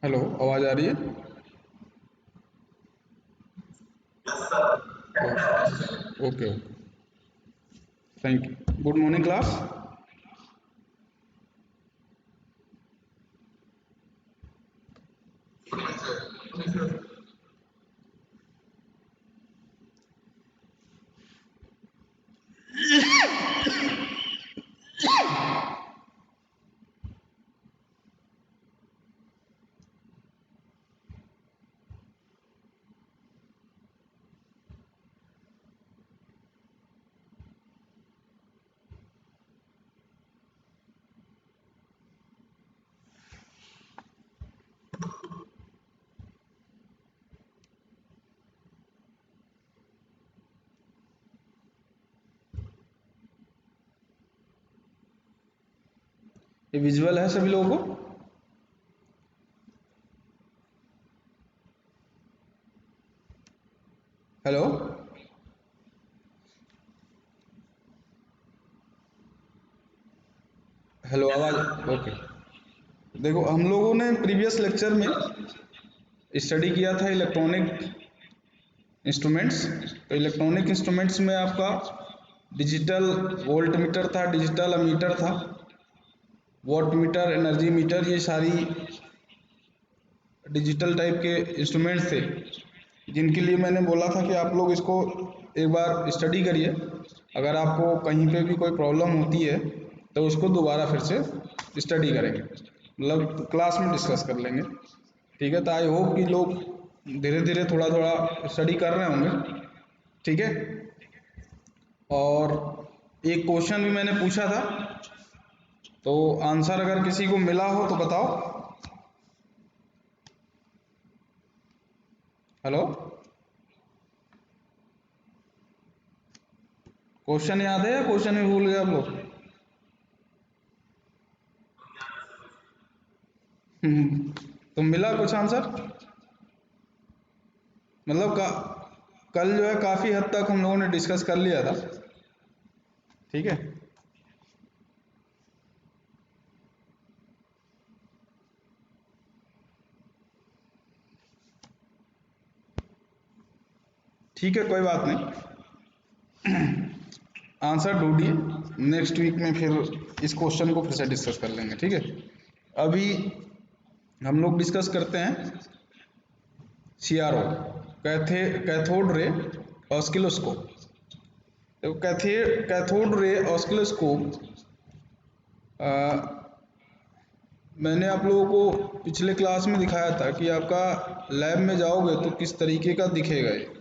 Hello, आवाज़ आ रही है? Okay okay, thank you. Good morning class. ये विजुअल है सभी लोगों को? हेलो, हेलो, आवाज़? ओके। देखो, हम लोगों ने प्रीवियस लेक्चर में स्टडी किया था इलेक्ट्रॉनिक इंस्ट्रूमेंट्स। तो इलेक्ट्रॉनिक इंस्ट्रूमेंट्स में आपका डिजिटल वोल्ट मीटर था, डिजिटल अमीटर था, वॉट मीटर, एनर्जी मीटर, ये सारी डिजिटल टाइप के इंस्ट्रूमेंट्स थे जिनके लिए मैंने बोला था कि आप लोग इसको एक बार स्टडी करिए। अगर आपको कहीं पे भी कोई प्रॉब्लम होती है तो उसको दोबारा फिर से स्टडी करेंगे, मतलब क्लास में डिस्कस कर लेंगे। ठीक है, तो आई होप कि लोग धीरे धीरे थोड़ा थोड़ा स्टडी कर रहे होंगे। ठीक है, और एक क्वेश्चन भी मैंने पूछा था, तो आंसर अगर किसी को मिला हो तो बताओ। हेलो, क्वेश्चन याद है या क्वेश्चन भी भूल गए आप लोग? तो मिला कुछ आंसर? मतलब कल जो है काफ़ी हद तक हम लोगों ने डिस्कस कर लिया था। ठीक है, ठीक है, कोई बात नहीं। आंसर ढूंढिए, नेक्स्ट वीक में फिर इस क्वेश्चन को फिर से डिस्कस कर लेंगे। ठीक है, अभी हम लोग डिस्कस करते हैं सीआरओ, कैथोड रे ऑस्किलोस्कोप। तो कैथोड रे ऑस्किलोस्कोप मैंने आप लोगों को पिछले क्लास में दिखाया था कि आपका लैब में जाओगे तो किस तरीके का दिखेगा ये।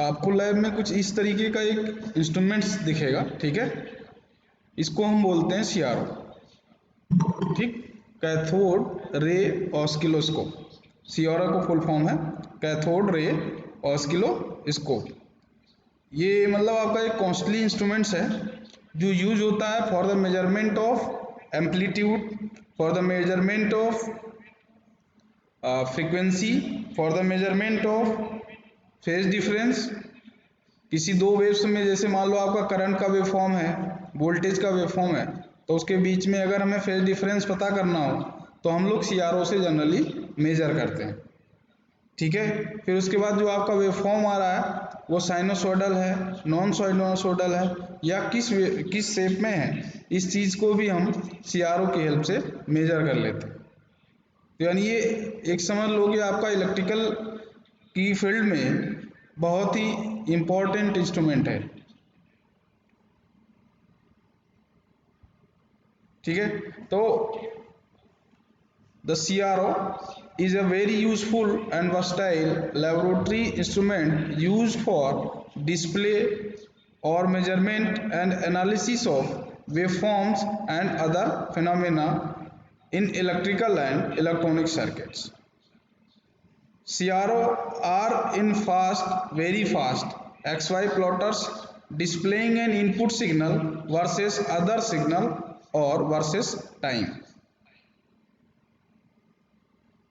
आपको लैब में कुछ इस तरीके का एक इंस्ट्रूमेंट्स दिखेगा। ठीक है, इसको हम बोलते हैं सीआरओ। ठीक, कैथोड रे ऑस्किलोस्कोप। सीआरओ को फुल फॉर्म है कैथोड रे ऑस्किलोस्कोप। ये मतलब आपका एक कॉस्टली इंस्ट्रूमेंट्स है जो यूज होता है for the measurement of amplitude, for the measurement of frequency, for the measurement of phase difference. किसी दो वेव्स में, जैसे मान लो आपका करंट का वेव फॉर्म है, वोल्टेज का वेव फॉर्म है, तो उसके बीच में अगर हमें फेज डिफरेंस पता करना हो तो हम लोग सीआरओ से जनरली मेजर करते हैं। ठीक है, फिर उसके बाद जो आपका वेव फॉर्म आ रहा है वो साइनोसॉइडल है, नॉन साइनोसॉइडल है, या किस शेप में है, इस चीज़ को भी हम CRO की हेल्प से मेजर कर लेते हैं। तो यानी ये एक समझ लो कि आपका इलेक्ट्रिकल की फील्ड में बहुत ही इम्पोर्टेंट इंस्ट्रूमेंट है। ठीक है, तो the CRO is a very useful and versatile laboratory instrument used for display or measurement and analysis of waveforms and other phenomena in electrical and electronic circuits. CRO are in very fast XY plotters displaying an input signal versus other signal or versus time.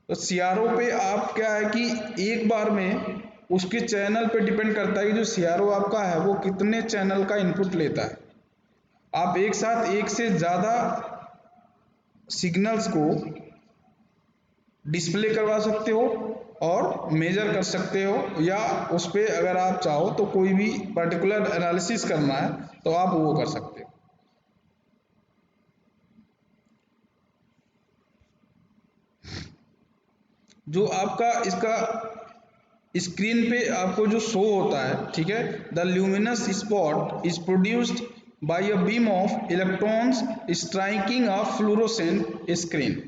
तो CRO पे आप क्या है कि एक बार में उसके channel पे डिपेंड करता है कि जो CRO आपका है वो कितने चैनल का इनपुट लेता है। आप एक साथ एक से ज़्यादा सिग्नल्स को डिस्प्ले करवा सकते हो और मेजर कर सकते हो, या उस पर अगर आप चाहो तो कोई भी पर्टिकुलर एनालिसिस करना है तो आप वो कर सकते हो। जो आपका इसका स्क्रीन पे आपको जो शो होता है, ठीक है, the luminous spot is produced by a beam of electrons striking a fluorescent screen.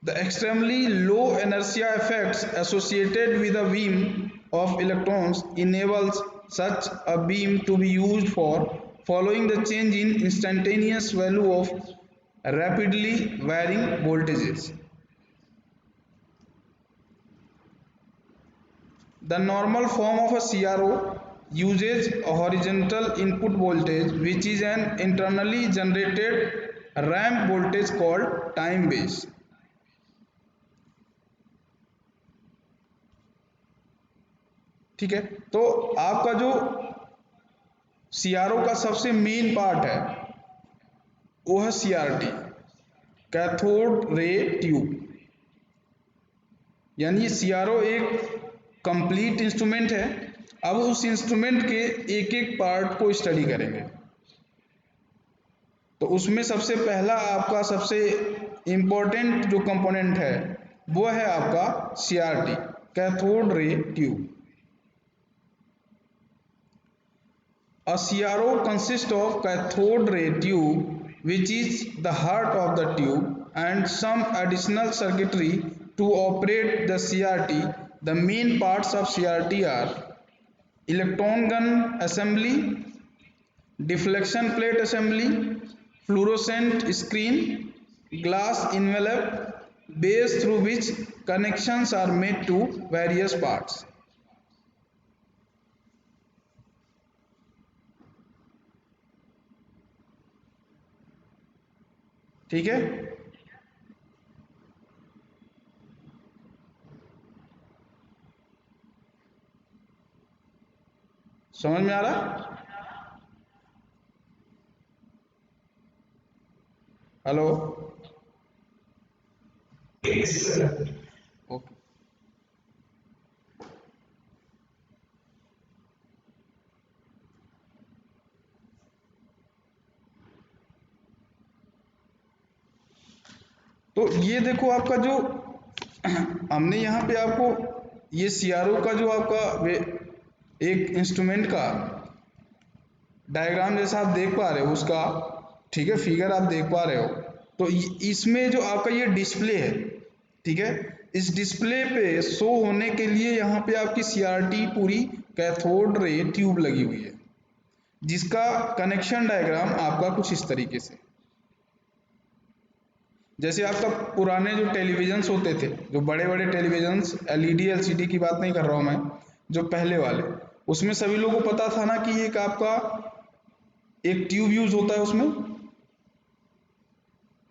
The extremely low inertia effects associated with a beam of electrons enables such a beam to be used for following the change in instantaneous value of rapidly varying voltages. The normal form of a CRO uses a horizontal input voltage which is an internally generated ramp voltage called time base. ठीक है, तो आपका जो CRO का सबसे main part है वो है CRT, कैथोड रे ट्यूब। यानी CRO एक कंप्लीट इंस्ट्रूमेंट है। अब उस इंस्ट्रूमेंट के एक एक पार्ट को स्टडी करेंगे। तो उसमें सबसे पहला आपका सबसे इम्पोर्टेंट जो कंपोनेंट है वो है आपका CRT, cathode ray tube. A CRO consists of cathode ray tube, which is the heart of the tube, and some additional circuitry to operate the CRT. The main parts of CRT are electron gun assembly, deflection plate assembly, fluorescent screen, glass envelope, base through which connections are made to various parts. ठीक है, समझ में आ रहा? Hello, okay. तो ये देखो आपका जो हमने यहाँ पे आपको ये CRO का जो आपका एक इंस्ट्रूमेंट का डायग्राम जैसा आप देख पा रहे हो उसका, ठीक है, फिगर आप देख पा रहे हो। तो इसमें जो आपका ये डिस्प्ले है, ठीक है, इस डिस्प्ले पे शो होने के लिए यहाँ पे आपकी CRT पूरी कैथोड रे ट्यूब लगी हुई है, जिसका कनेक्शन डायग्राम आपका कुछ इस तरीके से, जैसे आपका पुराने जो टेलीविजन्स होते थे, जो बड़े बड़े टेलीविजन्स, LED LCD की बात नहीं कर रहा हूँ मैं, जो पहले वाले, उसमें सभी लोगों को पता था ना कि एक आपका एक ट्यूब यूज होता है उसमें,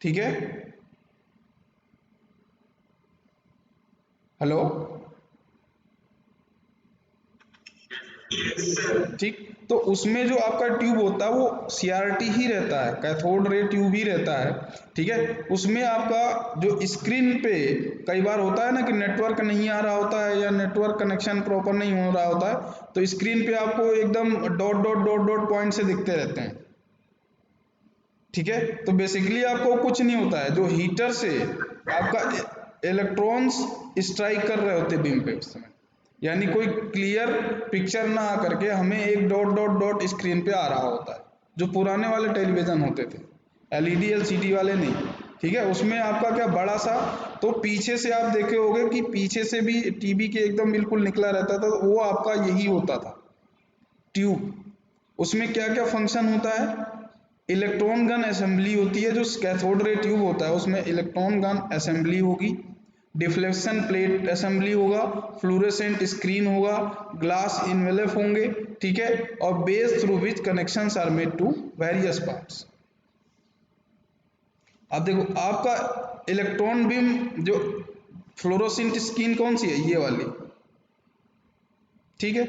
ठीक है। हेलो, ठीक, तो उसमें जो आपका ट्यूब होता है वो CRT ही रहता है, कैथोड रे ट्यूब ही रहता है, ठीक है। उसमें आपका जो स्क्रीन पे कई बार होता है ना कि नेटवर्क नहीं आ रहा होता है या नेटवर्क कनेक्शन प्रॉपर नहीं हो रहा होता है, तो स्क्रीन पे आपको एकदम dot dot dot dot point से दिखते रहते हैं, ठीक है। तो बेसिकली आपको कुछ नहीं होता है, जो हीटर से आपका इलेक्ट्रॉन्स स्ट्राइक कर रहे होते बीम पे उस समय, यानी कोई क्लियर पिक्चर ना आ करके हमें एक डॉट डॉट डॉट स्क्रीन पे आ रहा होता है, जो पुराने वाले टेलीविजन होते थे, एलईडी एलसीडी वाले नहीं, ठीक है। उसमें आपका क्या बड़ा सा, तो पीछे से आप देखे होंगे कि पीछे से भी टीवी के एकदम बिल्कुल निकला रहता था, तो वो आपका यही होता था ट्यूब। उसमें क्या क्या फंक्शन होता है, इलेक्ट्रॉन गन असेंबली होती है, जो कैथोड रे ट्यूब होता है उसमें इलेक्ट्रॉन गन असेंबली होगी, डिफ्लेक्शन प्लेट असेंबली होगा, फ्लोरेसेंट स्क्रीन होगा, ग्लास इनवेलप होंगे, ठीक है, और base through which connections are made to various parts. अब देखो आपका इलेक्ट्रॉन बीम जो फ्लोरोसेंट स्क्रीन कौन सी है, ये वाली, ठीक है।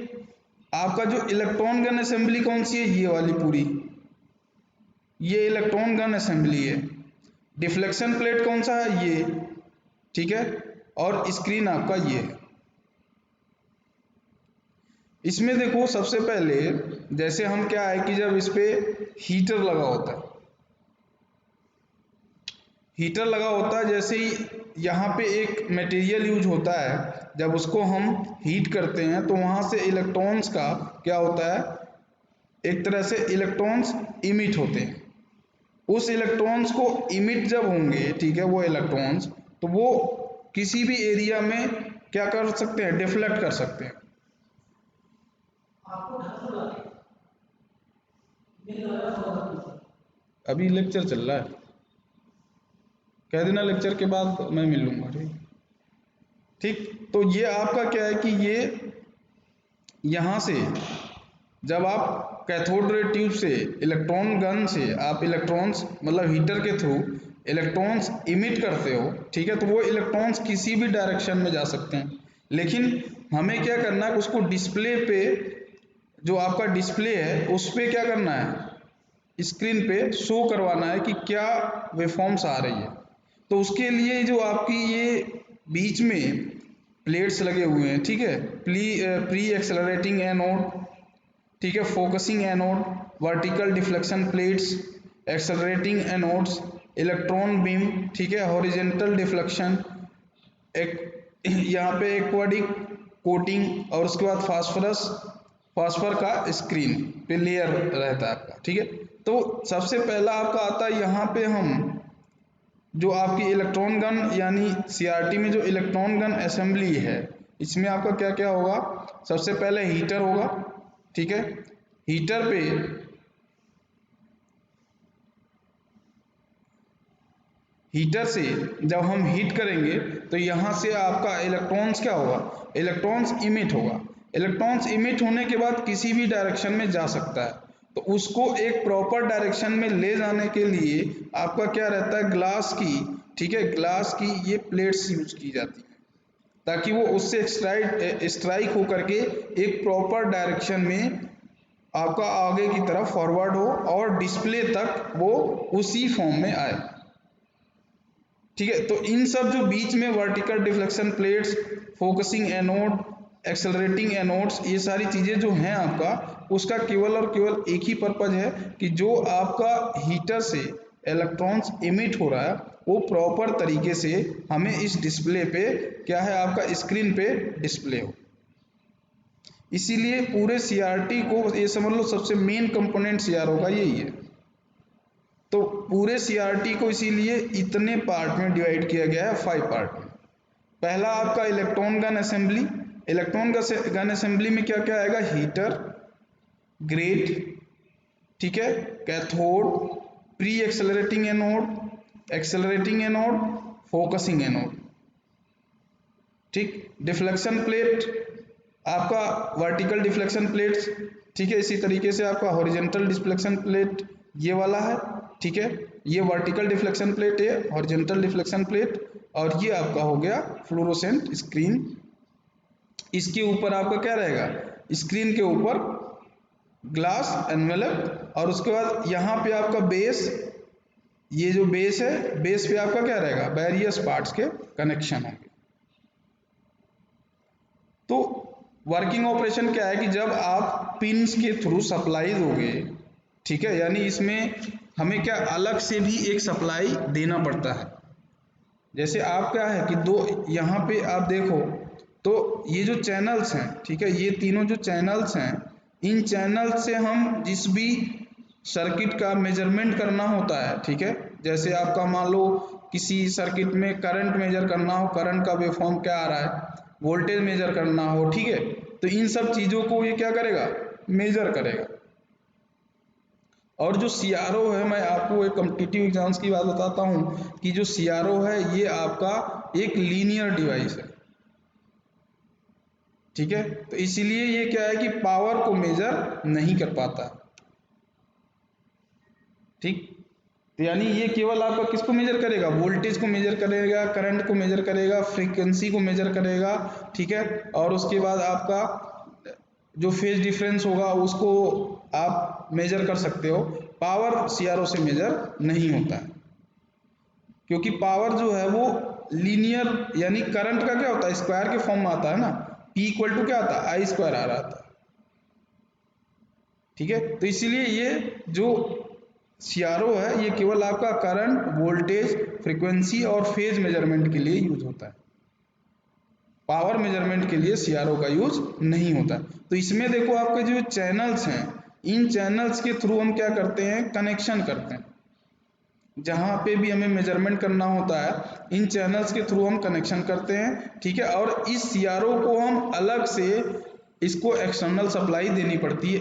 आपका जो इलेक्ट्रॉन गन असेंबली कौन सी है, ये वाली पूरी, ये इलेक्ट्रॉन गन असेंबली है। डिफ्लेक्शन प्लेट कौन सा है, ये, ठीक है, और स्क्रीन आपका ये है। इसमें देखो सबसे पहले जैसे हम क्या है कि जब इस पे हीटर लगा होता है, हीटर लगा होता है, जैसे ही यहाँ पे एक मटेरियल यूज होता है, जब उसको हम हीट करते हैं तो वहाँ से इलेक्ट्रॉन्स का क्या होता है, एक तरह से इलेक्ट्रॉन्स इमिट होते हैं। उस इलेक्ट्रॉन्स को इमिट जब होंगे, ठीक है, वो इलेक्ट्रॉन्स, तो वो किसी भी एरिया में क्या कर सकते हैं, डिफ्लेक्ट कर सकते हैं। अभी लेक्चर चल रहा है, कह देना लेक्चर के बाद मैं मिल लूंगा, ठीक। ठीक, तो ये आपका क्या है कि ये यहाँ से जब आप कैथोड रे ट्यूब से इलेक्ट्रॉन गन से आप इलेक्ट्रॉन्स मतलब हीटर के थ्रू इलेक्ट्रॉन्स इमिट करते हो, ठीक है, तो वो इलेक्ट्रॉन्स किसी भी डायरेक्शन में जा सकते हैं, लेकिन हमें क्या करना है, उसको डिस्प्ले पे, जो आपका डिस्प्ले है उस पे क्या करना है, स्क्रीन पे शो करवाना है कि क्या वेवफॉर्म्स आ रही है। तो उसके लिए जो आपकी ये बीच में प्लेट्स लगे हुए हैं, ठीक है, प्री एक्सेलरेटिंग एनोड, ठीक है, focusing anode, vertical deflection plates, accelerating anodes, electron beam, ठीक है, हॉरिजेंटल डिफ्लेक्शन, एक यहाँ पे एक्वाडिक कोटिंग, और उसके बाद फास्फर का स्क्रीन पे लेयर रहता है आपका, ठीक है। तो सबसे पहला आपका आता है यहाँ पे, हम जो आपकी इलेक्ट्रॉन गन यानी सीआरटी में जो इलेक्ट्रॉन गन असेंबली है, इसमें आपका क्या क्या होगा, सबसे पहले हीटर होगा, ठीक है। हीटर पे हीटर से जब हम हीट करेंगे तो यहाँ से आपका इलेक्ट्रॉन्स क्या होगा, इलेक्ट्रॉन्स इमिट होगा। इलेक्ट्रॉन्स इमिट होने के बाद किसी भी डायरेक्शन में जा सकता है, तो उसको एक प्रॉपर डायरेक्शन में ले जाने के लिए आपका क्या रहता है, ग्लास की, ठीक है, ग्लास की ये प्लेट्स यूज की जाती है, ताकि वो उससे स्ट्राइक होकर के एक प्रॉपर डायरेक्शन में आपका आगे की तरफ फॉरवर्ड हो और डिस्प्ले तक वो उसी फॉर्म में आए, ठीक है। तो इन सब जो बीच में vertical deflection plates, focusing anode, accelerating anodes, ये सारी चीजें जो हैं आपका, उसका केवल और केवल एक ही पर्पज है कि जो आपका हीटर से इलेक्ट्रॉन्स इमिट हो रहा है वो प्रॉपर तरीके से हमें इस डिस्प्ले पे क्या है, आपका स्क्रीन पे डिस्प्ले हो। इसीलिए पूरे सीआरटी को ये समझ लो सबसे मेन कंपोनेंट सीआरओ का यही है। तो पूरे सीआरटी को इसीलिए इतने पार्ट में डिवाइड किया गया है, 5 पार्ट में। पहला आपका electron gun assembly, electron gun assembly में क्या क्या आएगा, हीटर, ग्रेट, ठीक है, cathode, pre accelerating anode, accelerating anode, focusing anode, ठीक, डिफ्लेक्शन प्लेट आपका वर्टिकल डिफ्लेक्शन प्लेट्स, ठीक है, इसी तरीके से आपका हॉरिजेंटल डिफ्लेक्शन प्लेट ये वाला है, ठीक है, ये वर्टिकल डिफ्लेक्शन प्लेट है, हॉरिजेंटल डिफ्लेक्शन प्लेट, और ये आपका हो गया फ्लोरोसेंट स्क्रीन। इसके ऊपर आपका क्या रहेगा, स्क्रीन के ऊपर ग्लास एनवेलप, और उसके बाद यहाँ पे आपका बेस, ये जो बेस है, बेस पे आपका क्या रहेगा, वेरियस पार्ट्स के कनेक्शन होंगे। तो वर्किंग ऑपरेशन क्या है कि जब आप पिंस के थ्रू सप्लाई दोगे, ठीक है, यानी इसमें हमें क्या अलग से भी एक सप्लाई देना पड़ता है। जैसे आप क्या है कि दो यहाँ पे आप देखो तो ये जो चैनल्स हैं, ठीक है, ये तीनों जो चैनल्स हैं, इन चैनल से हम जिस भी सर्किट का मेजरमेंट करना होता है, ठीक है, जैसे आपका मान लो किसी सर्किट में करंट मेजर करना हो, करंट का वेवफॉर्म क्या आ रहा है, वोल्टेज मेजर करना हो, ठीक है, तो इन सब चीज़ों को ये क्या करेगा, मेजर करेगा। और जो सीआरओ है, मैं आपको एक कॉम्पिटिटिव एग्जाम्स की बात बताता हूँ कि जो सीआरओ है ये आपका एक लीनियर डिवाइस है, ठीक है, तो इसीलिए ये क्या है कि पावर को मेजर नहीं कर पाता, ठीक। तो यानी ये केवल आपका किसको मेजर करेगा, वोल्टेज को मेजर करेगा, करंट को मेजर करेगा, फ्रीक्वेंसी को मेजर करेगा, ठीक है, और उसके बाद आपका जो फेज डिफरेंस होगा उसको आप मेजर कर सकते हो। पावर सीआरओ से मेजर नहीं होता है, क्योंकि पावर जो है वो लीनियर, यानी करंट का क्या होता है, स्क्वायर के फॉर्म में आता है ना, P इक्वल टू क्या आता है, आई स्क्वायर आ रहा था, ठीक है, तो इसीलिए ये जो सीआरओ है ये केवल आपका करंट, वोल्टेज, फ्रीक्वेंसी और फेज मेजरमेंट के लिए यूज होता है, पावर मेजरमेंट के लिए सीआरओ का यूज नहीं होता। तो इसमें देखो आपके जो चैनल्स हैं, इन चैनल्स के थ्रू हम क्या करते हैं, कनेक्शन करते हैं, जहां पे भी हमें मेजरमेंट करना होता है इन चैनल्स के थ्रू हम कनेक्शन करते हैं, ठीक है, और इस सीआरओ को हम अलग से इसको एक्सटर्नल सप्लाई देनी पड़ती है,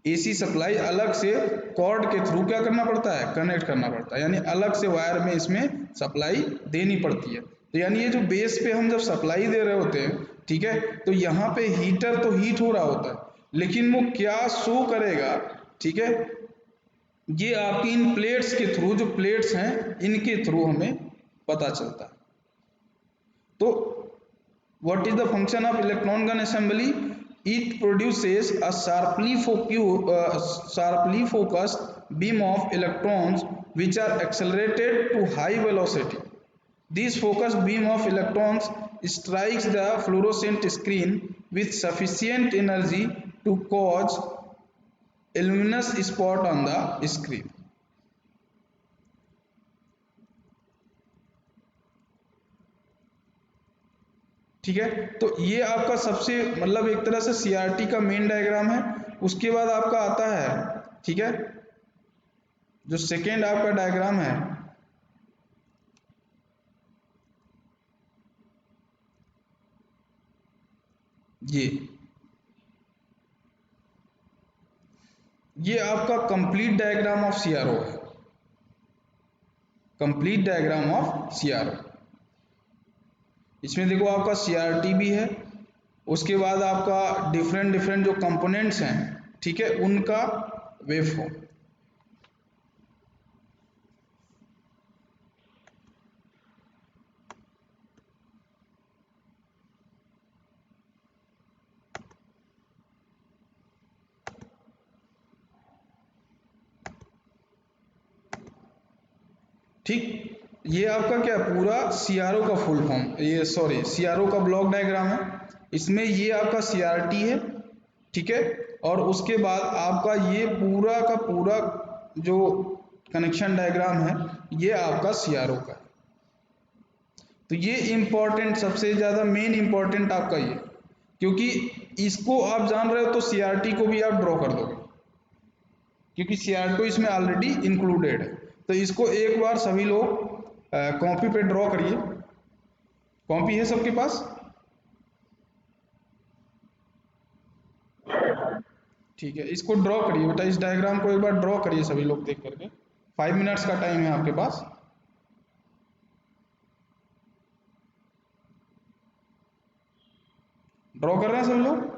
एसी सप्लाई अलग से कॉर्ड के थ्रू क्या करना पड़ता है, कनेक्ट करना पड़ता है, यानी अलग से वायर में इसमें सप्लाई देनी पड़ती है। तो यानी ये जो बेस पे हम जब सप्लाई दे रहे होते हैं, ठीक है, तो यहाँ पे हीटर तो हीट हो रहा होता है, लेकिन वो क्या शो करेगा, ठीक है, ये आपकी इन प्लेट्स के थ्रू, जो प्लेट्स हैं इनके थ्रू हमें पता चलता है। तो what is the function of electron gun assembly? It produces a sharply focused beam of electrons which are accelerated to high velocity. This focused beam of electrons strikes the fluorescent screen with sufficient energy to cause a luminous spot on the screen. ठीक है, तो ये आपका सबसे मतलब एक तरह से सीआरटी का मेन डायग्राम है। उसके बाद आपका आता है, ठीक है, जो सेकेंड आपका डायग्राम है, ये आपका कंप्लीट डायग्राम ऑफ सीआरओ है, कंप्लीट डायग्राम ऑफ सीआरओ। इसमें देखो आपका सीआरटी भी है, उसके बाद आपका डिफरेंट डिफरेंट जो कंपोनेंट्स हैं, ठीक है, उनका वेवफॉर्म। ठीक, ये आपका क्या पूरा सीआरओ का फुल फॉर्म, ये सॉरी सीआरओ का ब्लॉक डायग्राम है। इसमें ये आपका सीआरटी है, ठीक है, और उसके बाद आपका ये पूरा का पूरा जो कनेक्शन डायग्राम है ये आपका सीआरओ का है। तो ये इंपॉर्टेंट, सबसे ज़्यादा मेन इंपॉर्टेंट आपका ये, क्योंकि इसको आप जान रहे हो तो सीआरटी को भी आप ड्रॉ कर दोगे, क्योंकि सीआरटी इसमें ऑलरेडी इंक्लूडेड है। तो इसको एक बार सभी लोग कॉपी पे ड्रॉ करिए, कॉपी है सबके पास, ठीक है, इसको ड्रॉ करिए बेटा, इस डायग्राम को एक बार ड्रॉ करिए सभी लोग देख करके। 5 मिनट्स का टाइम है आपके पास। ड्रॉ कर रहे हैं सभी लोग?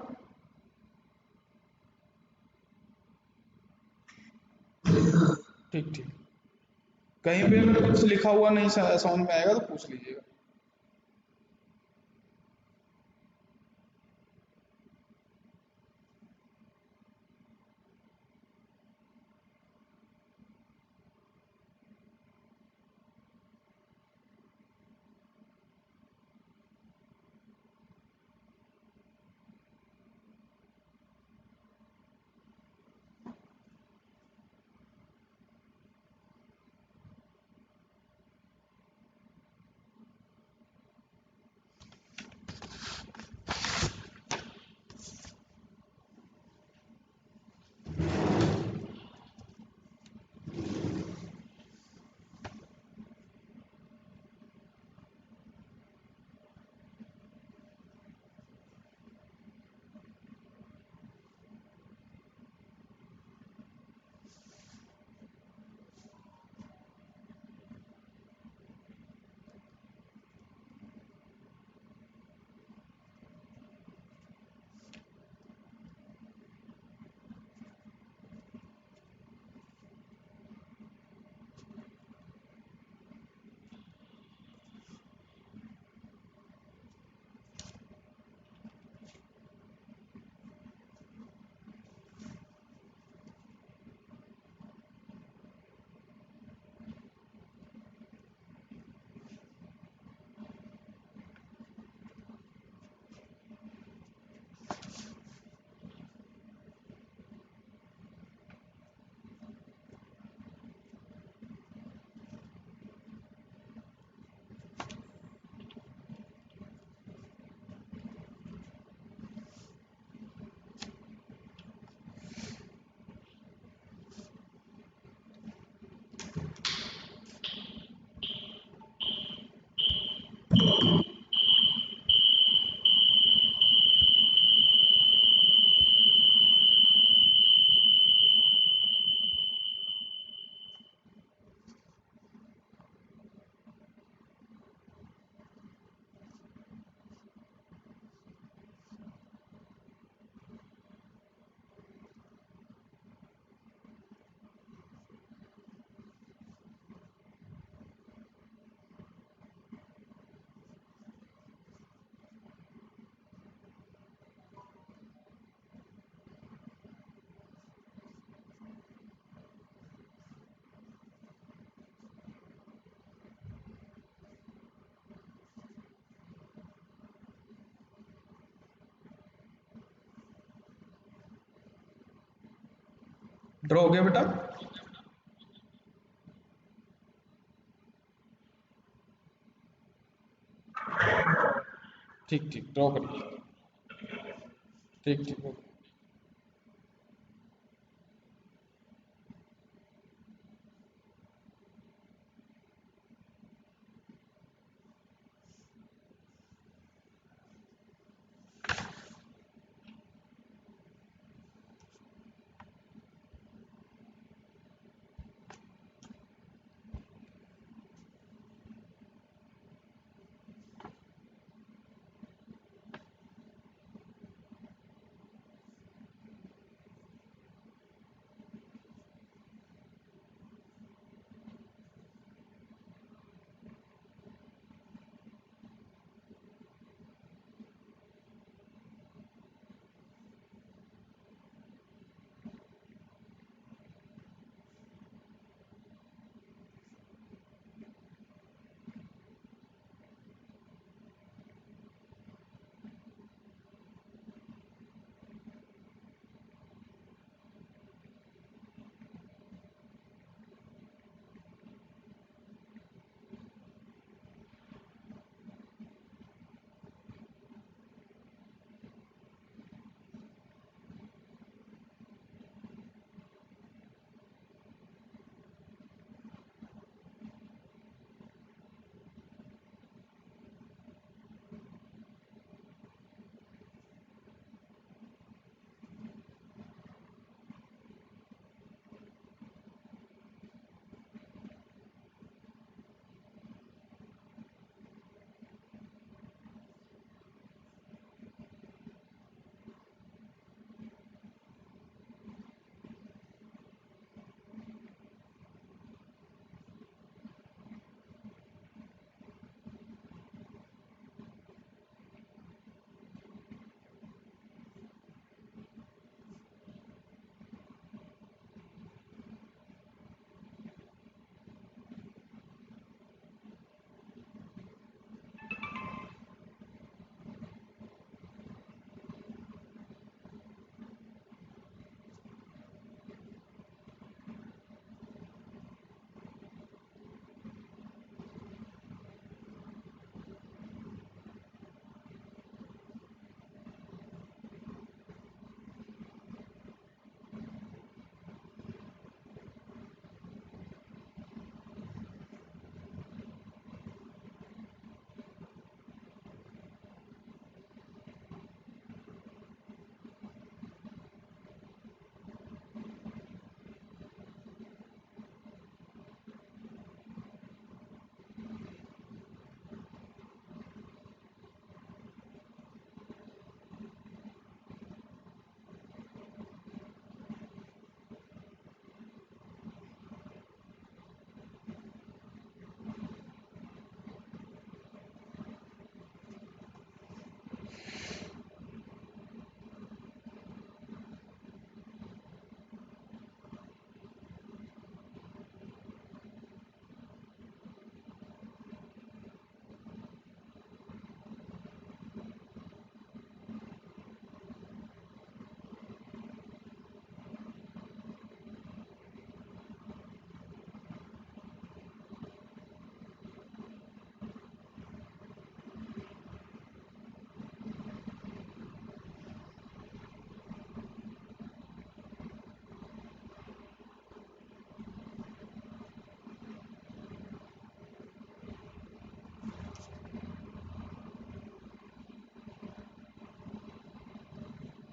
ठीक ठीक, कहीं पे अगर कुछ लिखा हुआ नहीं समझ में आएगा तो पूछ लीजिएगा। ड्रॉ हो गया बेटा? ठीक ठीक, ड्रॉ करिए। ठीक ठीक, ओके।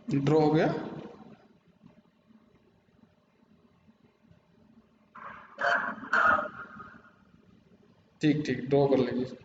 ड्रॉ हो गया? ठीक ठीक, ड्रॉ कर लीजिए।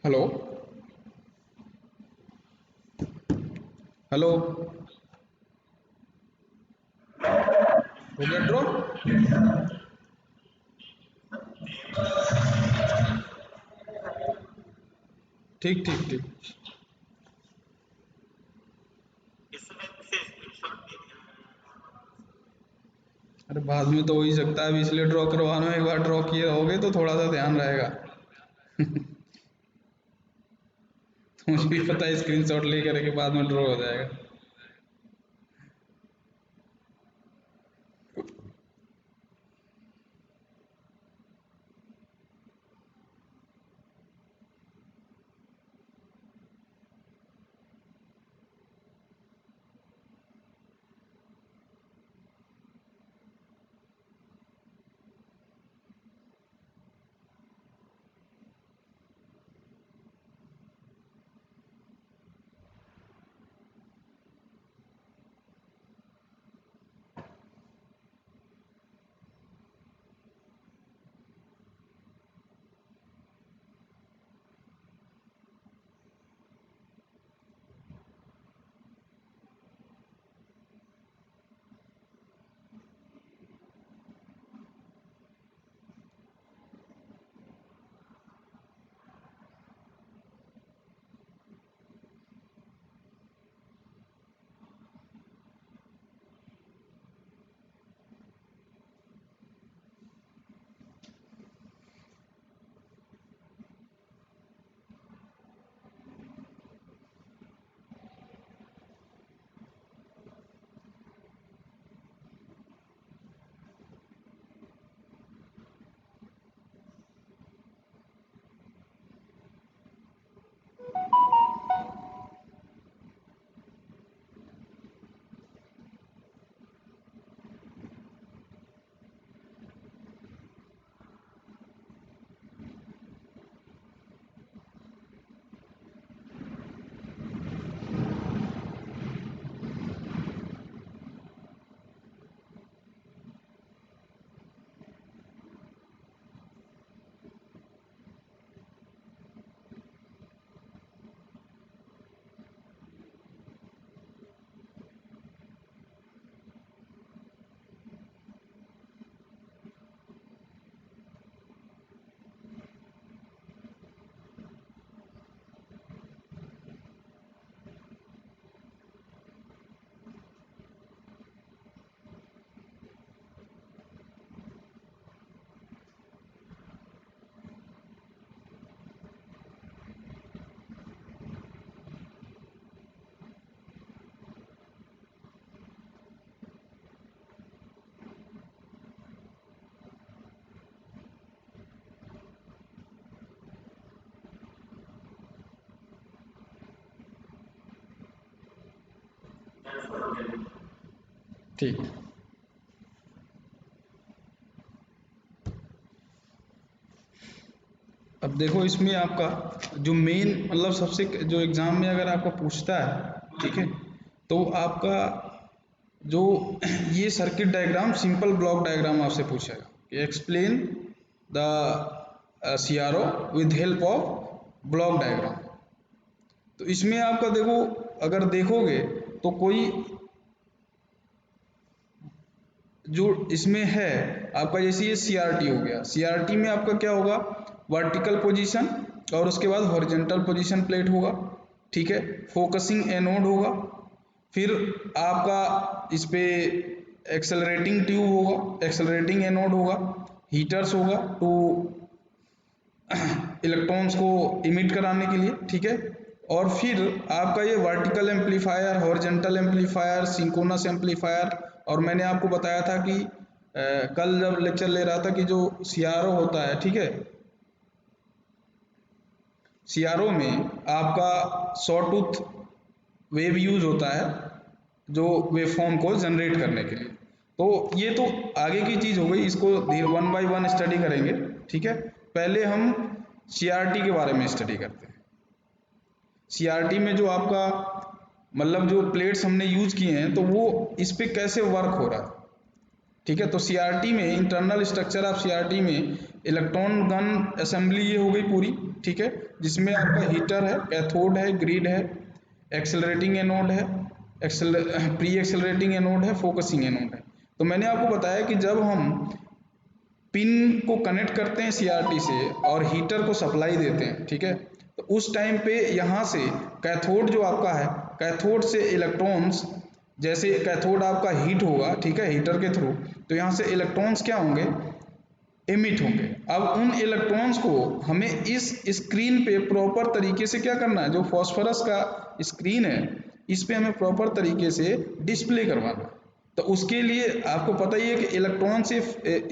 हेलो हेलो, हो गया ड्रॉ? ठीक ठीक ठीक। अरे बाद में तो हो ही सकता है, अब इसलिए ड्रॉ करवाना, एक बार ड्रॉ किए रहोगे तो थोड़ा सा ध्यान रहेगा। तो मुझे भी पता है स्क्रीनशॉट लेकर के बाद में ड्रॉ हो जाएगा। ठीक। अब देखो इसमें आपका जो मेन मतलब सबसे जो एग्जाम में अगर आपका पूछता है, ठीक है, तो आपका जो ये circuit diagram simple block diagram आपसे पूछेगा कि explain the CRO with help of block diagram. तो इसमें आपका देखो, अगर देखोगे तो कोई जो इसमें है आपका, जैसे ये सीआरटी हो गया, सीआरटी में आपका क्या होगा, वर्टिकल पोजीशन और उसके बाद हॉरिजॉन्टल पोजीशन प्लेट होगा, ठीक है, फोकसिंग एनोड होगा, फिर आपका इस पे एक्सेलरेटिंग ट्यूब होगा, एक्सेलरेटिंग एनोड होगा, हीटर्स होगा टू इलेक्ट्रॉन्स को इमिट कराने के लिए, ठीक है, और फिर आपका ये vertical amplifier, horizontal amplifier, synchronous amplifier. और मैंने आपको बताया था कि कल जब लेक्चर ले रहा था कि जो सीआरओ होता है, ठीक है, सीआरओ में आपका सॉटूथ वेव यूज होता है जो वेवफॉर्म को जनरेट करने के लिए। तो ये तो आगे की चीज हो गई, इसको धीरे वन बाय वन स्टडी करेंगे, ठीक है। पहले हम सीआरटी के बारे में स्टडी करते हैं। सीआरटी में जो आपका मतलब जो प्लेट्स हमने यूज किए हैं तो वो इस पे कैसे वर्क हो रहा है, ठीक है। तो सीआरटी में इंटरनल स्ट्रक्चर ऑफ सीआरटी में इलेक्ट्रॉन गन असेंबली ये हो गई पूरी, ठीक है, जिसमें आपका हीटर है, कैथोड है, ग्रिड है, एक्सेलरेटिंग एनोड है, प्री एक्सेलरेटिंग एनोड है, फोकसिंग एनोड है। तो मैंने आपको बताया कि जब हम पिन को कनेक्ट करते हैं सीआरटी से और हीटर को सप्लाई देते हैं, ठीक है, तो उस टाइम पे यहाँ से कैथोड जो आपका है, कैथोड से इलेक्ट्रॉन्स, जैसे कैथोड आपका हीट होगा, ठीक है, हीटर के थ्रू, तो यहाँ से इलेक्ट्रॉन्स क्या होंगे, एमिट होंगे। अब उन इलेक्ट्रॉन्स को हमें इस स्क्रीन पे प्रॉपर तरीके से क्या करना है, जो फॉस्फोरस का स्क्रीन है इस पे हमें प्रॉपर तरीके से डिस्प्ले करवाना है। तो उसके लिए आपको पता ही है कि इलेक्ट्रॉन से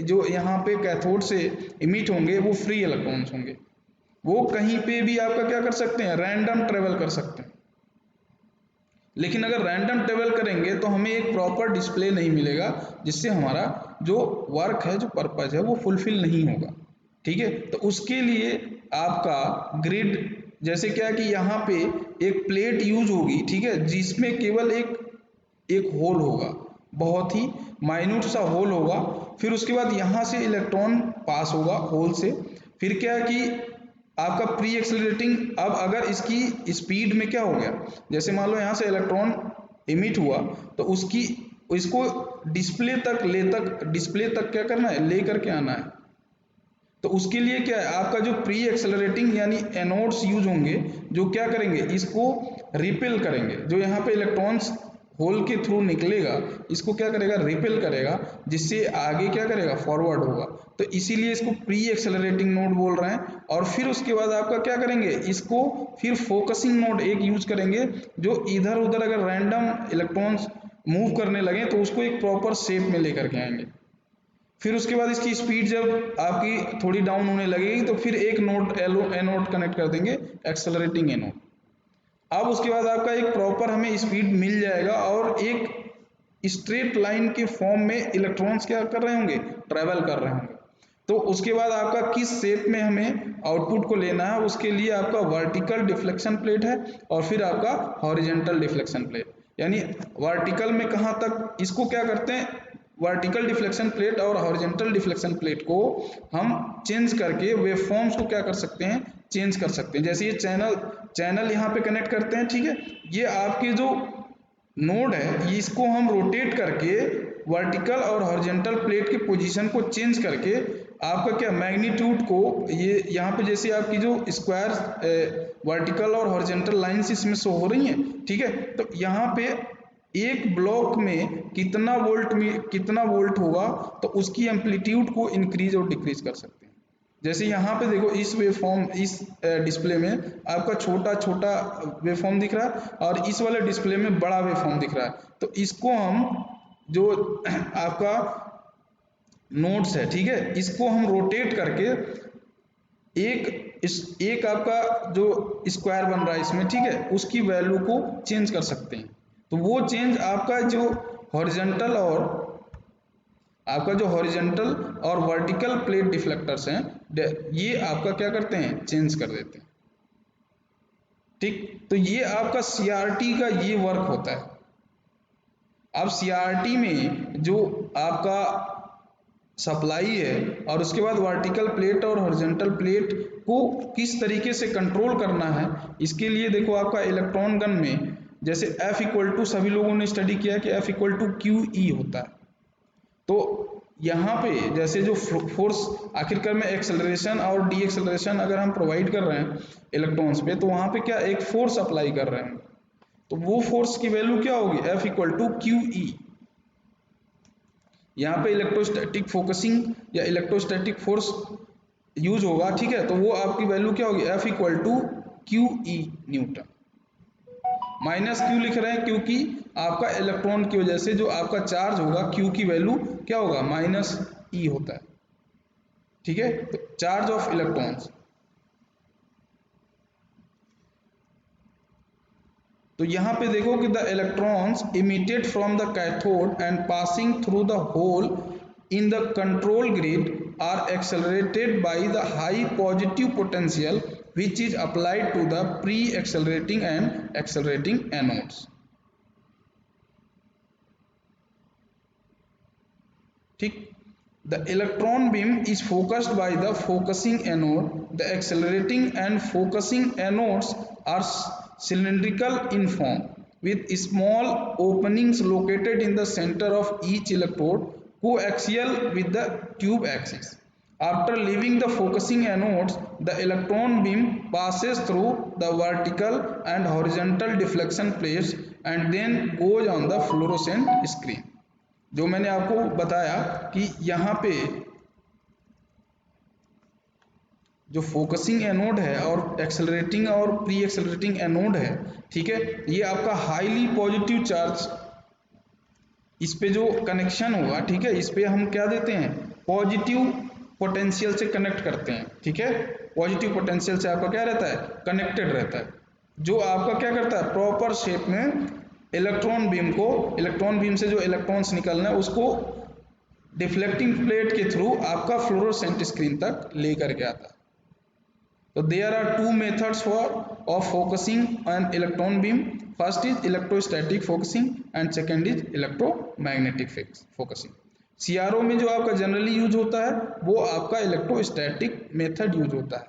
जो यहाँ पे कैथोड से इमिट होंगे वो फ्री इलेक्ट्रॉन्स होंगे, वो कहीं पे भी आपका क्या कर सकते हैं, रैंडम ट्रेवल कर सकते हैं। लेकिन अगर रैंडम ट्रेवल करेंगे तो हमें एक प्रॉपर डिस्प्ले नहीं मिलेगा, जिससे हमारा जो वर्क है, जो पर्पज है, वो फुलफिल नहीं होगा, ठीक है। तो उसके लिए आपका ग्रिड, जैसे क्या कि यहाँ पे एक प्लेट यूज होगी, ठीक है, जिसमें केवल एक एक होल होगा, बहुत ही माइन्यूट सा होल होगा। फिर उसके बाद यहाँ से इलेक्ट्रॉन पास होगा होल से। फिर क्या है कि आपका प्री एक्सेलरेटिंग, अब अगर इसकी स्पीड में क्या हो गया, जैसे मान लो यहाँ से इलेक्ट्रॉन इमिट हुआ, तो उसकी इसको डिस्प्ले तक क्या करना है, ले करके आना है। तो उसके लिए क्या है, आपका जो प्री एक्सेलरेटिंग यानी एनोड्स यूज होंगे, जो क्या करेंगे, इसको रिपेल करेंगे। जो यहाँ पे इलेक्ट्रॉन्स होल के थ्रू निकलेगा, इसको क्या करेगा, रिपेल करेगा, जिससे आगे क्या करेगा, फॉरवर्ड होगा। तो इसीलिए इसको प्री एक्सेलरेटिंग नोड बोल रहे हैं। और फिर उसके बाद आपका क्या करेंगे, इसको फिर फोकसिंग नोड एक यूज करेंगे, जो इधर उधर अगर रैंडम इलेक्ट्रॉन्स मूव करने लगे तो उसको एक प्रॉपर शेप में लेकर के आएंगे। फिर उसके बाद इसकी स्पीड जब आपकी थोड़ी डाउन होने लगेगी तो फिर एक नोड एनोड कनेक्ट कर देंगे, एक्सेलरेटिंग एनोड। अब उसके बाद आपका एक प्रॉपर हमें स्पीड मिल जाएगा और एक स्ट्रेट लाइन के फॉर्म में इलेक्ट्रॉन्स क्या कर रहे होंगे, ट्रेवल कर रहे होंगे। तो उसके बाद आपका किस शेप में हमें आउटपुट को लेना है, उसके लिए आपका वर्टिकल डिफ्लेक्शन प्लेट है और फिर आपका हॉरिजेंटल डिफ्लेक्शन प्लेट। यानी वर्टिकल में कहाँ तक इसको क्या करते हैं, वर्टिकल डिफ्लेक्शन प्लेट और हॉरिजेंटल डिफ्लेक्शन प्लेट को हम चेंज करके वेवफॉर्म्स को क्या कर सकते हैं, चेंज कर सकते हैं। जैसे ये चैनल यहाँ पे कनेक्ट करते हैं, ठीक है, ये आपके जो नोड है इसको हम रोटेट करके वर्टिकल और हॉरिजेंटल प्लेट के पोजीशन को चेंज करके आपका क्या मैग्नीट्यूड को, ये यहाँ पे जैसे आपकी जो स्क्वायर वर्टिकल और हॉरिजेंटल लाइंस इसमें शो हो रही हैं, ठीक है, तो यहाँ पे एक ब्लॉक में कितना वोल्ट होगा, तो उसकी एम्पलीट्यूड को इंक्रीज और डिक्रीज कर सकते हैं। जैसे यहाँ पे देखो इस वेवफॉर्म, इस डिस्प्ले में आपका छोटा छोटा वेवफॉर्म दिख रहा है और इस वाले डिस्प्ले में बड़ा वेवफॉर्म दिख रहा है। तो इसको हम जो आपका नोड्स है, ठीक है, इसको हम रोटेट करके एक आपका जो स्क्वायर बन रहा है इसमें, ठीक है, उसकी वैल्यू को चेंज कर सकते हैं। तो वो चेंज आपका जो हॉरिजॉन्टल और वर्टिकल प्लेट डिफ्लेक्टर्स हैं, ये आपका क्या करते हैं, चेंज कर देते हैं, ठीक। तो ये आपका सीआरटी का ये वर्क होता है। अब सीआरटी में जो आपका सप्लाई है और उसके बाद वर्टिकल प्लेट और हॉरिजॉन्टल प्लेट को किस तरीके से कंट्रोल करना है, इसके लिए देखो आपका इलेक्ट्रॉन गन में जैसे F इक्वल टू, सभी लोगों ने स्टडी किया कि F इक्वल टू QE होता है। तो यहाँ पे जैसे जो फोर्स, आखिरकार में एक्सेलरेशन और डी एक्सेलरेशन अगर हम प्रोवाइड कर रहे हैं इलेक्ट्रॉन्स पे, तो वहाँ पे क्या एक फोर्स अप्लाई कर रहे हैं, तो वो फोर्स की वैल्यू क्या होगी, F इक्वल टू QE। यहाँ पे इलेक्ट्रोस्टैटिक फोकसिंग या इलेक्ट्रोस्टैटिक फोर्स यूज होगा, ठीक है, तो वो आपकी वैल्यू क्या होगी, F equal to QE newton. Minus Q लिख रहे हैं क्योंकि आपका इलेक्ट्रॉन की वजह से जो आपका चार्ज होगा Q की वैल्यू क्या होगा, -E होता है, ठीक है, तो चार्ज ऑफ इलेक्ट्रॉन्स। तो यहाँ पे देखो कि the electrons emitted from the cathode and passing through the hole in the control grid are accelerated by the high positive potential which is applied to the pre-accelerating and accelerating anodes, ठीक। The electron beam is focused by the focusing anode. The accelerating and focusing anodes are cylindrical in form, with small openings located in the center of each electrode, coaxial with the tube axis. After leaving the focusing anodes, the electron beam passes through the vertical and horizontal deflection plates and then goes on the fluorescent screen. जो मैंने आपको बताया कि यहाँ पे जो focusing anode है और एक्सेलरेटिंग और प्री एक्सेलरेटिंग एनोड है, ठीक है, ये आपका हाईली पॉजिटिव चार्ज, इस पे जो कनेक्शन होगा, ठीक है, इस पे हम क्या देते हैं, पॉजिटिव पोटेंशियल से कनेक्ट करते हैं, ठीक है, पॉजिटिव पोटेंशियल से आपका क्या रहता है, कनेक्टेड रहता है, जो आपका क्या करता है, प्रॉपर शेप में इलेक्ट्रॉन बीम को, इलेक्ट्रॉन बीम से जो इलेक्ट्रॉन्स निकलना है उसको डिफ्लेक्टिंग प्लेट के थ्रू आपका फ्लोरोसेंट स्क्रीन तक लेकर के आता है। तो there are two methods of focusing an electron beam, first is electrostatic focusing and second is electromagnetic focusing. CRO में जो आपका जनरली यूज होता है वो आपका इलेक्ट्रोस्टैटिक मेथड यूज होता है,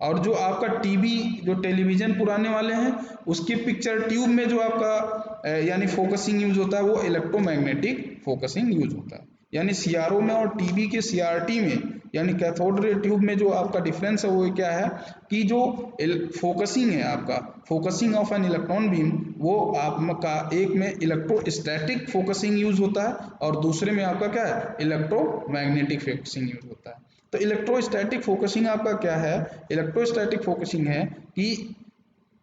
और जो आपका टीवी जो टेलीविजन पुराने वाले हैं उसके पिक्चर ट्यूब में जो आपका यानी फोकसिंग यूज होता है वो इलेक्ट्रोमैग्नेटिक फोकसिंग यूज होता है। यानी सीआरओ में और टीवी के सीआरटी में यानी कैथोड रे ट्यूब में जो आपका डिफरेंस है वो क्या है कि जो फोकसिंग है आपका, focusing of N electron beam, वो आपका एक में इलेक्ट्रोस्टैटिक फोकसिंग यूज होता है और दूसरे में आपका क्या है, इलेक्ट्रोमैग्नेटिक फोकसिंग यूज होता है। तो इलेक्ट्रोस्टैटिक फोकसिंग आपका क्या है, इलेक्ट्रोस्टैटिक फोकसिंग है कि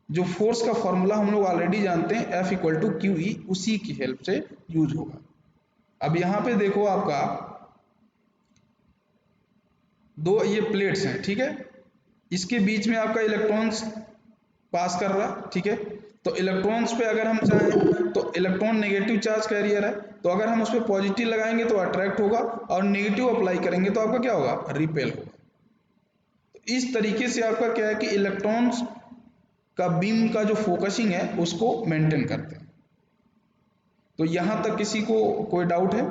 जो फोर्स का फॉर्मूला हम लोग ऑलरेडी जानते हैं F equal to Q E, उसी की हेल्प से यूज होगा। अब यहाँ पे देखो आपका दो ये प्लेट्स हैं, ठीक है, इसके बीच में आपका इलेक्ट्रॉन्स पास कर रहा है, ठीक है, तो इलेक्ट्रॉन्स पे अगर हम चाहें तो इलेक्ट्रॉन नेगेटिव चार्ज कैरियर है, तो अगर हम उस पर पॉजिटिव लगाएंगे तो अट्रैक्ट होगा और नेगेटिव अप्लाई करेंगे तो आपका क्या होगा, रिपेल होगा। तो इस तरीके से आपका क्या है कि इलेक्ट्रॉन्स का बीम का जो फोकसिंग है उसको मेंटेन करते हैं। तो यहां तक किसी को कोई डाउट है?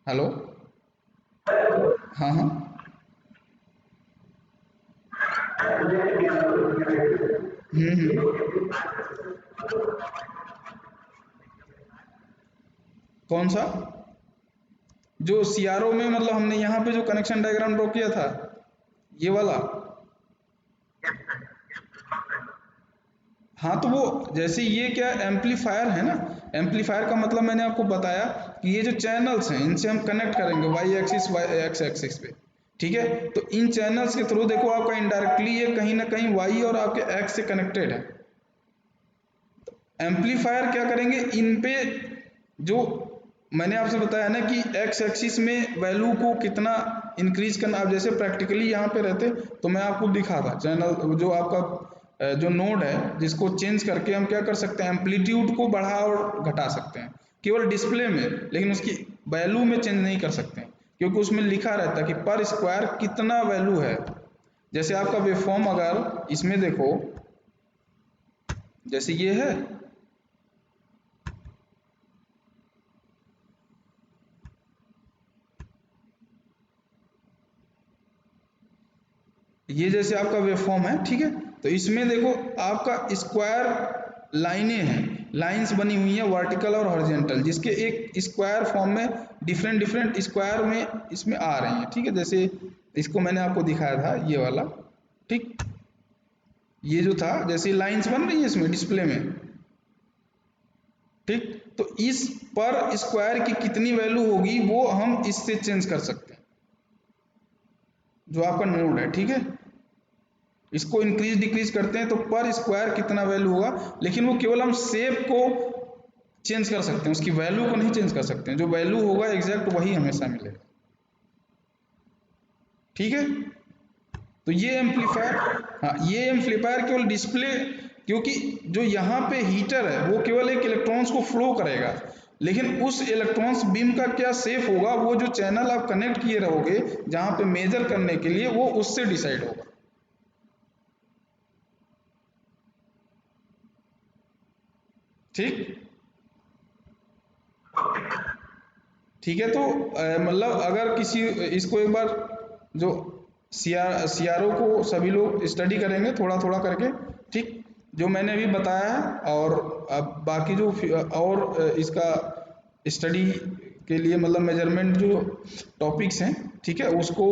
हेलो, हाँ हाँ, हम्म, कौन सा, जो सीआरओ में मतलब हमने यहाँ पे जो कनेक्शन डायग्राम ड्रॉ किया था ये वाला, हाँ, तो वो जैसे ये क्या एम्पलीफायर है ना, एम्पलीफायर का मतलब मैंने आपको बताया कि ये जो चैनल्स हैं इनसे हम कनेक्ट करेंगे Y axis Y X axis पे, ठीक है, तो इन चैनल्स के थ्रू देखो आपका इनडायरेक्टली ये कहीं ना कहीं वाई और आपके एक्स से कनेक्टेड है। एम्पलीफायर क्या करेंगे, इन पे जो मैंने आपसे बताया ना कि एक्स एक्सिस में वैल्यू को कितना इंक्रीज करना, आप जैसे प्रैक्टिकली यहाँ पे रहते तो मैं आपको दिखा था चैनल जो आपका जो नोड है जिसको चेंज करके हम क्या कर सकते हैं, एम्पलीट्यूड को बढ़ा और घटा सकते हैं केवल डिस्प्ले में, लेकिन उसकी वैल्यू में चेंज नहीं कर सकते क्योंकि उसमें लिखा रहता है कि पर स्क्वायर कितना वैल्यू है। जैसे आपका वेवफॉर्म अगर इसमें देखो, जैसे ये है, ये जैसे आपका वेवफॉर्म है, ठीक है, तो इसमें देखो आपका स्क्वायर लाइनें हैं, लाइंस बनी हुई हैं वर्टिकल और हॉरिजॉन्टल, जिसके एक स्क्वायर फॉर्म में डिफरेंट डिफरेंट स्क्वायर में इसमें आ रही हैं, ठीक है, जैसे इसको मैंने आपको दिखाया था ये वाला, ठीक, ये जो था जैसे लाइंस बन रही है इसमें डिस्प्ले में, ठीक, तो इस पर स्क्वायर की कितनी वैल्यू होगी वो हम इससे चेंज कर सकते हैं, जो आपका नोड है, ठीक है, इसको इंक्रीज डिक्रीज करते हैं तो पर स्क्वायर कितना वैल्यू होगा, लेकिन वो केवल हम शेप को चेंज कर सकते हैं, उसकी वैल्यू को नहीं चेंज कर सकते हैं, जो वैल्यू होगा एग्जैक्ट वही हमेशा मिलेगा, ठीक है। तो ये एम्पलीफायर, हाँ, ये एम्पलीफायर केवल डिस्प्ले, क्योंकि जो यहाँ पे हीटर है वो केवल एक इलेक्ट्रॉन्स को फ्लो करेगा, लेकिन उस इलेक्ट्रॉन्स बीम का क्या शेप होगा वो जो चैनल आप कनेक्ट किए रहोगे जहां पे मेजर करने के लिए, वो उससे डिसाइड होगा, ठीक। ठीक है, तो मतलब अगर किसी इसको एक बार जो सीआरओ को सभी लोग स्टडी करेंगे थोड़ा थोड़ा करके, ठीक, जो मैंने अभी बताया है, और अब बाकी जो और इसका स्टडी के लिए मतलब मेजरमेंट जो टॉपिक्स हैं, ठीक है, उसको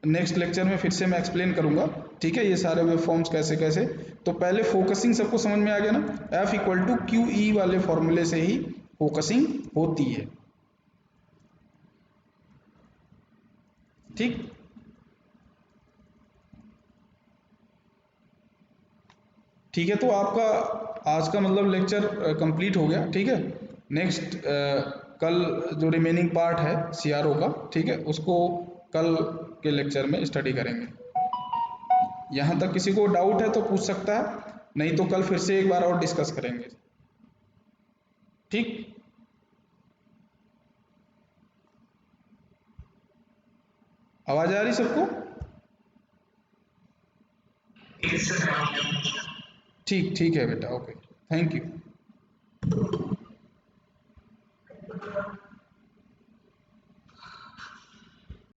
नेक्स्ट लेक्चर में फिर से मैं एक्सप्लेन करूंगा। ठीक है, ये सारे वेव फॉर्म्स कैसे कैसे। तो पहले फोकसिंग सबको समझ में आ गया ना, F equal to Q E वाले फॉर्मूले से ही फोकसिंग होती है। ठीक, ठीक है, तो आपका आज का मतलब लेक्चर कंप्लीट हो गया। ठीक है, नेक्स्ट कल जो रिमेनिंग पार्ट है सीआरओ का, ठीक है, उसको कल के लेक्चर में स्टडी करेंगे। यहाँ तक किसी को डाउट है तो पूछ सकता है, नहीं तो कल फिर से एक बार और डिस्कस करेंगे। ठीक, आवाज आ रही सबको? ठीक, ठीक है बेटा, ओके, थैंक यू।